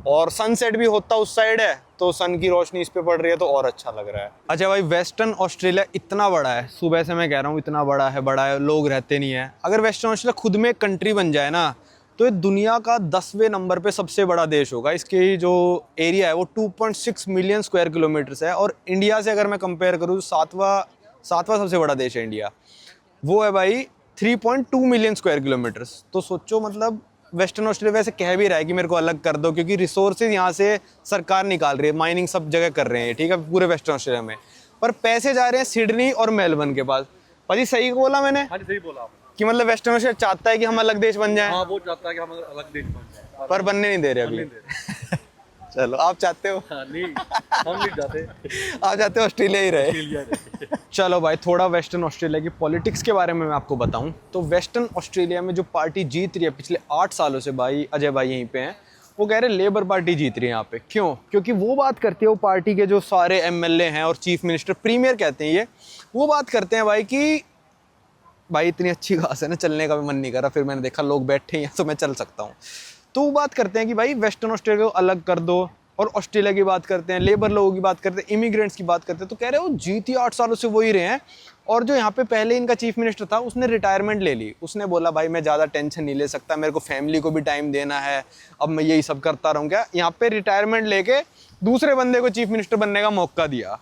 Speaker 1: और सनसेट भी होता उस साइड है, तो सन की रोशनी इस पे पड़ रही है तो और अच्छा लग रहा है। अच्छा भाई, वेस्टर्न ऑस्ट्रेलिया इतना बड़ा है, सुबह से मैं कह रहा हूँ इतना बड़ा है, लोग रहते नहीं है। अगर वेस्टर्न ऑस्ट्रेलिया खुद में एक कंट्री बन जाए ना, तो ये दुनिया का 10वें नंबर पे सबसे बड़ा देश होगा। इसकी जो एरिया है वो 2.6 मिलियन स्क्वायर किलोमीटर्स है, और इंडिया से अगर मैं कंपेयर करूँ तो सातवां सबसे बड़ा देश है इंडिया, वो है भाई 3.2 मिलियन स्क्वायर किलोमीटर्स। तो सोचो, मतलब वेस्टर्न ऑस्ट्रेलिया वैसे कह भी रहा है कि मेरे को अलग कर दो, क्योंकि रिसोर्सेज यहाँ से सरकार निकाल रही है, माइनिंग सब जगह कर रहे हैं, ठीक है, पूरे वेस्टर्न ऑस्ट्रेलिया में। पर पैसे जा रहे हैं सिडनी और मेलबर्न के पास। भाजी सही बोला मैंने?
Speaker 2: हाँ जी, सही बोला आपने
Speaker 1: कि मतलब वेस्टर्न ऑस्ट्रेलिया चाहता है कि हम अलग देश बन जाएं।
Speaker 2: हाँ, वो चाहता है कि हम अलग देश बन जाए,
Speaker 1: पर बनने नहीं दे रहे अभी। चलो आप चाहते हो,
Speaker 2: हाँ नहीं हम नहीं जाते
Speaker 1: आप चाहते हो ऑस्ट्रेलिया ही रहे।
Speaker 2: ऑस्ट्रेलिया में।
Speaker 1: चलो भाई थोड़ा वेस्टर्न ऑस्ट्रेलिया की पॉलिटिक्स के बारे में मैं आपको बताऊं तो वेस्टर्न ऑस्ट्रेलिया में जो पार्टी जीत रही है पिछले 8 सालों से, भाई अजय भाई यहीं पे हैं, वो कह रहे हैं लेबर पार्टी जीत रही है यहाँ पे। क्यों? क्योंकि वो बात करती है, वो पार्टी के जो सारे एमएलए हैं और चीफ मिनिस्टर, प्रीमियर कहते हैं ये, वो बात करते हैं भाई कि भाई इतनी अच्छी घास है ना, चलने का भी मन नहीं कर रहा, फिर मैंने देखा लोग बैठे हैं तो मैं चल सकता हूँ। तो वो बात करते हैं कि भाई वेस्टर्न ऑस्ट्रेलिया को अलग कर दो, और ऑस्ट्रेलिया की बात करते हैं, लेबर लोगों की बात करते हैं, इमिग्रेंट्स की बात करते हैं। तो कह रहे हो जीत ही 8 सालों से वो ही रहे हैं। और जो यहाँ पे पहले इनका चीफ मिनिस्टर था उसने रिटायरमेंट ले ली, उसने बोला भाई मैं ज़्यादा टेंशन नहीं ले सकता, मेरे को फैमिली को भी टाइम देना है, अब मैं यही सब करता रहूँगा। यहाँ पे रिटायरमेंट लेके दूसरे बंदे को चीफ मिनिस्टर बनने का मौका दिया।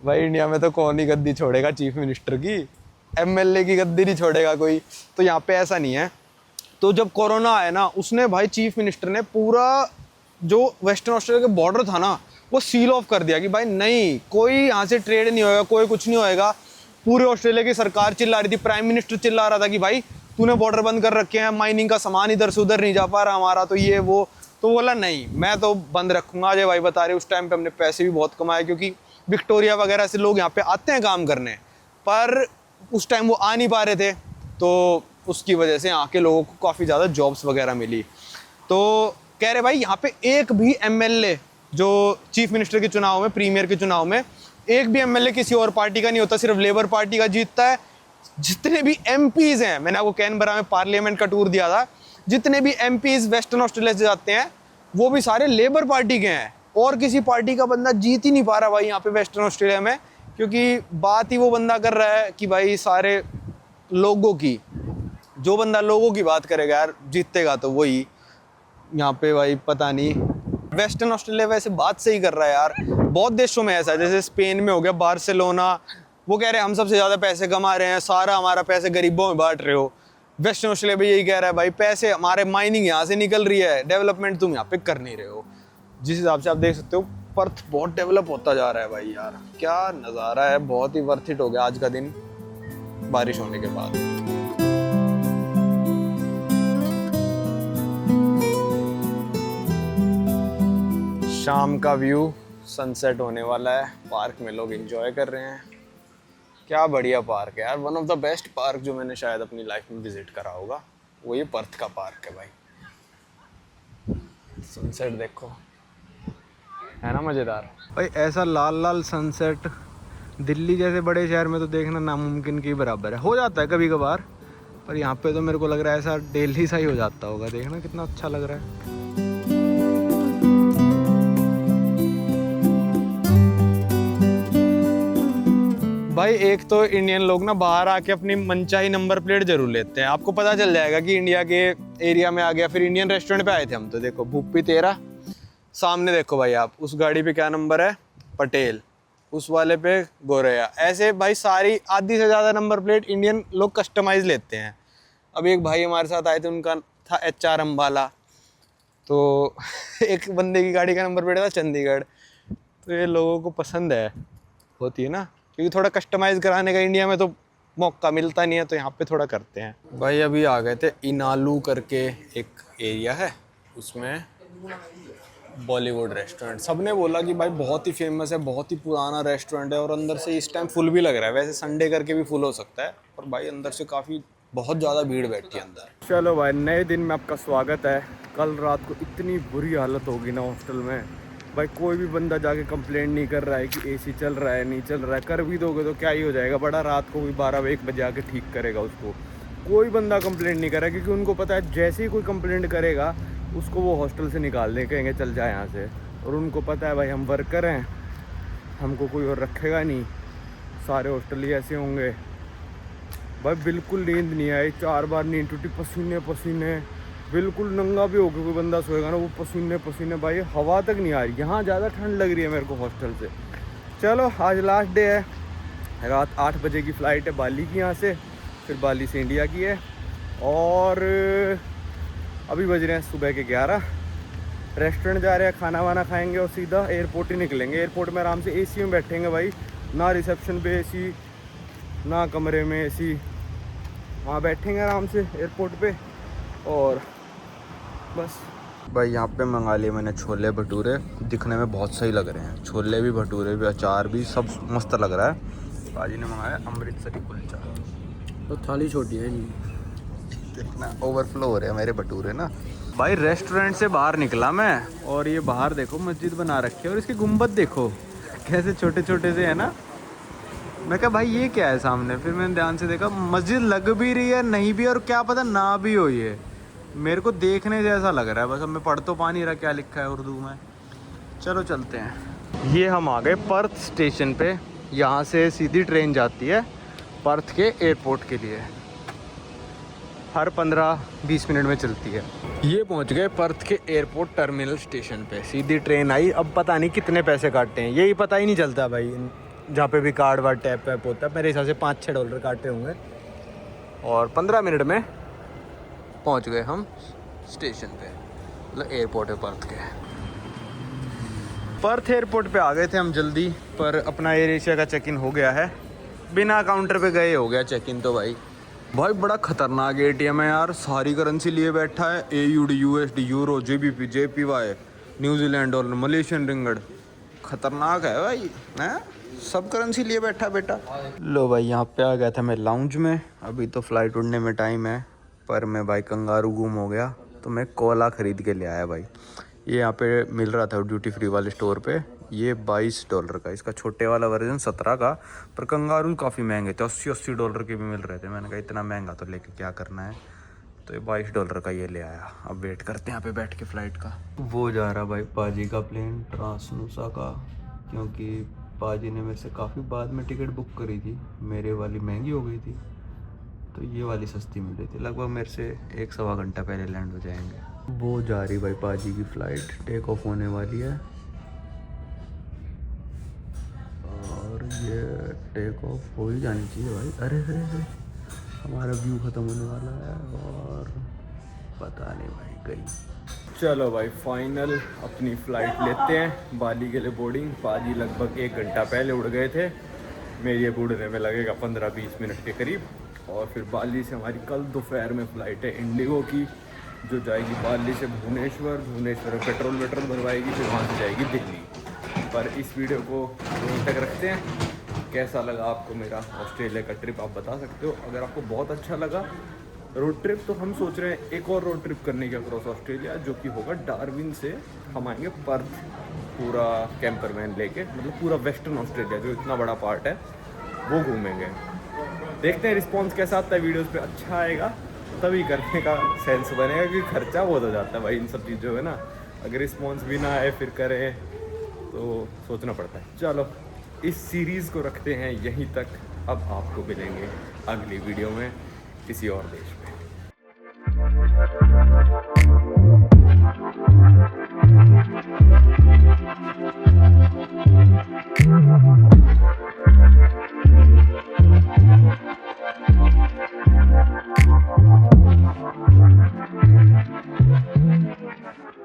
Speaker 1: भाई इंडिया में तो कौन ही गद्दी छोड़ेगा चीफ मिनिस्टर की, एमएलए की गद्दी नहीं छोड़ेगा कोई, तो यहाँ पे ऐसा नहीं है। तो जब कोरोना आया ना, उसने भाई चीफ मिनिस्टर ने पूरा जो वेस्टर्न ऑस्ट्रेलिया का बॉर्डर था ना वो सील ऑफ कर दिया कि भाई नहीं, कोई यहाँ से ट्रेड नहीं होएगा, कोई कुछ नहीं होएगा। पूरे ऑस्ट्रेलिया की सरकार चिल्ला रही थी, प्राइम मिनिस्टर चिल्ला रहा था कि भाई तूने बॉर्डर बंद कर रखे हैं, माइनिंग का सामान इधर से उधर नहीं जा पा रहा हमारा, तो ये वो। तो बोला नहीं मैं तो बंद रखूंगा। अजय भाई बता रहे उस टाइम पे हमने पैसे भी बहुत कमाए, क्योंकि विक्टोरिया वगैरह से लोग यहाँ पे आते हैं काम करने, पर उस टाइम वो आ नहीं पा रहे थे, तो उसकी वजह से यहाँ के लोगों को काफ़ी ज़्यादा जॉब्स वगैरह मिली। तो कह रहे भाई यहाँ पे एक भी एमएलए जो चीफ मिनिस्टर के चुनाव में, प्रीमियर के चुनाव में, एक भी एमएलए किसी और पार्टी का नहीं होता, सिर्फ लेबर पार्टी का जीतता है। जितने भी एमपीज हैं, मैंने आपको कैनबरा में पार्लियामेंट का टूर दिया था, जितने भी एमपीज वेस्टर्न ऑस्ट्रेलिया से जाते हैं वो भी सारे लेबर पार्टी के हैं, और किसी पार्टी का बंदा जीत ही नहीं पा रहा भाई यहाँ पे वेस्टर्न ऑस्ट्रेलिया में, क्योंकि बात ही वो बंदा कर रहा है कि भाई सारे लोगों की, जो बंदा लोगों की बात करेगा यार जीतेगा तो वही। यहाँ पे भाई पता नहीं, वेस्टर्न ऑस्ट्रेलिया वैसे बात सही कर रहा है यार। बहुत देशों में ऐसा है, जैसे स्पेन में हो गया बार्सिलोना, वो कह रहे हैं हम सबसे ज़्यादा पैसे कमा रहे हैं, सारा हमारा पैसे गरीबों में बांट रहे हो। वेस्टर्न ऑस्ट्रेलिया भी यही कह रहा है भाई पैसे हमारे, माइनिंग यहाँ से निकल रही है, डेवलपमेंट तुम यहाँ पे कर नहीं रहे हो। जिस हिसाब से आप देख सकते हो पर्थ बहुत डेवलप होता जा रहा है भाई, यार क्या नज़ारा है, बहुत ही वर्थ इट हो गया आज का दिन बारिश होने के बाद। शाम का व्यू, सनसेट होने वाला है, पार्क में लोग एंजॉय कर रहे हैं। क्या बढ़िया पार्क है यार, one of the best park जो मैंने शायद अपनी लाइफ में विजिट करा होगा वो ये पर्थ का पार्क है भाई। सनसेट देखो, है ना मज़ेदार भाई। ऐसा लाल लाल सनसेट दिल्ली जैसे बड़े शहर में तो देखना नामुमकिन के बराबर है। हो जाता है कभी कभार, पर यहाँ पे तो मेरे को लग रहा है ऐसा डेली सा ही हो जाता होगा। देखना कितना अच्छा लग रहा है। भाई एक तो इंडियन लोग ना बाहर आके अपनी मनचाही नंबर प्लेट जरूर लेते हैं, आपको पता चल जाएगा कि इंडिया के एरिया में आ गया। फिर इंडियन रेस्टोरेंट पे आए थे हम, तो देखो भूपी 13, सामने देखो भाई आप, उस गाड़ी पे क्या नंबर है, पटेल, उस वाले पे गोरैया। ऐसे भाई सारी आधी से ज़्यादा नंबर प्लेट इंडियन लोग कस्टमाइज लेते हैं। अब एक भाई हमारे साथ आए थे, उनका था HR अम्बाला, तो एक बंदे की गाड़ी का नंबर प्लेट था चंडीगढ़। तो ये लोगों को पसंद है, होती है ना, क्योंकि थोड़ा कस्टमाइज कराने का इंडिया में तो मौका मिलता नहीं है, तो यहाँ पे थोड़ा करते हैं। भाई अभी आ गए थे इनालू करके एक एरिया है, उसमें बॉलीवुड रेस्टोरेंट। सबने बोला कि भाई बहुत ही फेमस है, बहुत ही पुराना रेस्टोरेंट है, और अंदर से इस टाइम फुल भी लग रहा है। वैसे संडे करके भी फुल हो सकता है, और भाई अंदर से काफ़ी बहुत ज़्यादा भीड़ बैठी है अंदर। चलो भाई, नए दिन में आपका स्वागत है। कल रात को इतनी बुरी हालत होगी ना हॉस्टल में, भाई कोई भी बंदा जाके कंप्लेंट नहीं कर रहा है कि AC चल रहा है, नहीं चल रहा है। कर भी दोगे तो क्या ही हो जाएगा, बड़ा रात को भी 12-1 बजे आके ठीक करेगा उसको। कोई बंदा कंप्लेंट नहीं कर रहा, क्योंकि उनको पता है जैसे ही कोई कंप्लेंट करेगा उसको वो हॉस्टल से निकाल दें, कहेंगे चल जाए यहाँ से। और उनको पता है भाई हम वर्कर हैं, हमको कोई और रखेगा नहीं, सारे हॉस्टल ही ऐसे होंगे। भाई बिल्कुल नींद नहीं आई, 4 बार नींद टूटी, पसीने पसीने, बिल्कुल नंगा भी होकर कोई बंदा सोएगा ना वो पसीने पसीने, भाई हवा तक नहीं आ रही। यहाँ ज़्यादा ठंड लग रही है मेरे को हॉस्टल से। चलो आज लास्ट डे है, रात 8 बजे की फ़्लाइट है बाली की यहाँ से, फिर बाली से इंडिया की है, और अभी बज रहे हैं सुबह के 11। रेस्टोरेंट जा रहे हैं, खाना वाना खाएंगे और सीधा एयरपोर्ट ही निकलेंगे। एयरपोर्ट में आराम से AC में बैठेंगे भाई, ना रिसेप्शन पे AC, ना कमरे में AC, वहाँ बैठेंगे आराम से एयरपोर्ट पे, और बस भाई यहाँ पे मंगा लिए मैंने छोले भटूरे, दिखने में बहुत सही लग रहे हैं, छोले भी भटूरे भी अचार भी सब मस्त लग रहा है। बाजी ने मंगाया अमृतसरी कुलचा,
Speaker 3: तो थाली छोटी है नहीं,
Speaker 1: देखना ओवरफ्लो हो रहे हैं मेरे भटूरे ना। भाई रेस्टोरेंट से बाहर निकला मैं और ये बाहर देखो मस्जिद बना रखी है और इसके गुंबद देखो कैसे छोटे छोटे से है ना। मैं कहा भाई ये क्या है सामने, फिर मैंने ध्यान से देखा मस्जिद लग भी रही है नहीं भी और क्या पता ना भी हो, ये मेरे को देखने जैसा लग रहा है, बस अब मैं पढ़ तो पा नहीं रहा क्या लिखा है उर्दू में। चलो चलते हैं। ये हम आ गए पर्थ स्टेशन पे, यहाँ से सीधी ट्रेन जाती है पर्थ के एयरपोर्ट के लिए, हर 15-20 मिनट में चलती है। ये पहुंच गए पर्थ के एयरपोर्ट टर्मिनल स्टेशन पे, सीधी ट्रेन आई। अब पता नहीं कितने पैसे काटते हैं, यही पता ही नहीं चलता भाई, जहाँ पे भी कार्ड वार्ड टैप वैप होता है। मेरे हिसाब से $5-6 काटे होंगे और 15 मिनट में पहुंच गए हम स्टेशन पे, मतलब एयरपोर्ट है पर्थ के। पर्थ एयरपोर्ट पे आ गए थे हम जल्दी, पर अपना एयर एशिया का चेक इन हो गया है, बिना काउंटर पे गए हो गया चेक इन। तो भाई बड़ा खतरनाक एटीएम है यार, सारी करेंसी लिए बैठा है, AUD, USD, euro, JBP, JPY, New Zealand dollar, Malaysian ringgit, खतरनाक है भाई हैं, सब करेंसी लिए बैठा बेटा। लो भाई यहाँ पे आ गया था मैं लाउंज में, अभी तो फ्लाइट उड़ने में टाइम है, पर मैं भाई कंगारू गुम हो गया तो मैं कोला ख़रीद के ले आया भाई। ये यहाँ पे मिल रहा था ड्यूटी फ्री वाले स्टोर पे, ये $22 का, इसका छोटे वाला वर्जन 17 का, पर कंगारू काफ़ी महंगे थे, $80 के भी मिल रहे थे। मैंने कहा इतना महंगा तो लेके क्या करना है, तो ये $22 का ये ले आया। अब वेट करते हैं यहाँ पे बैठ के फ़्लाइट का। वो जा रहा भाई पाजी का प्लेन ट्रांसनुसा का, क्योंकि पाजी ने मेरे से काफ़ी बाद में टिकट बुक करी थी, मेरे वाली महंगी हो गई थी तो ये वाली सस्ती मिल रही थी, लगभग मेरे से 1-1.25 घंटा पहले लैंड हो जाएंगे। वो जा रही भाई पाजी की फ़्लाइट, टेक ऑफ होने वाली है और ये टेक ऑफ हो ही जानी चाहिए भाई। अरे अरे अरे हमारा व्यू ख़त्म होने वाला है और पता नहीं भाई गई। चलो भाई फाइनल अपनी फ़्लाइट लेते हैं बाली के लिए बोर्डिंग। पाजी लगभग 1 घंटा पहले उड़ गए थे, मेरे ये उड़ने में लगेगा 15-20 मिनट के करीब। और फिर बाली से हमारी कल दोपहर में फ़्लाइट है इंडिगो की, जो जाएगी बाली से भुवनेश्वर, भुवनेश्वर में पेट्रोल भरवाएगी, फिर वहाँ से जाएगी दिल्ली। पर इस वीडियो को यहीं तक रखते हैं। कैसा लगा आपको मेरा ऑस्ट्रेलिया का ट्रिप आप बता सकते हो। अगर आपको बहुत अच्छा लगा रोड ट्रिप, तो हम सोच रहे हैं एक और रोड ट्रिप करने की अक्रॉस ऑस्ट्रेलिया, जो कि होगा डार्विन से हम आएंगे पर्थ, पूरा कैंपर वैन लेके, मतलब पूरा वेस्टर्न ऑस्ट्रेलिया जो इतना बड़ा पार्ट है वो घूमेंगे। देखते हैं रिस्पॉन्स कैसा आता है, वीडियोस पे अच्छा आएगा तभी करने का सेंस बनेगा, क्योंकि खर्चा बहुत हो जाता है भाई इन सब चीज़ों में ना। अगर रिस्पॉन्स भी ना आए फिर करें तो सोचना पड़ता है। चलो इस सीरीज़ को रखते हैं यहीं तक, अब आपको मिलेंगे अगली वीडियो में किसी और देश में।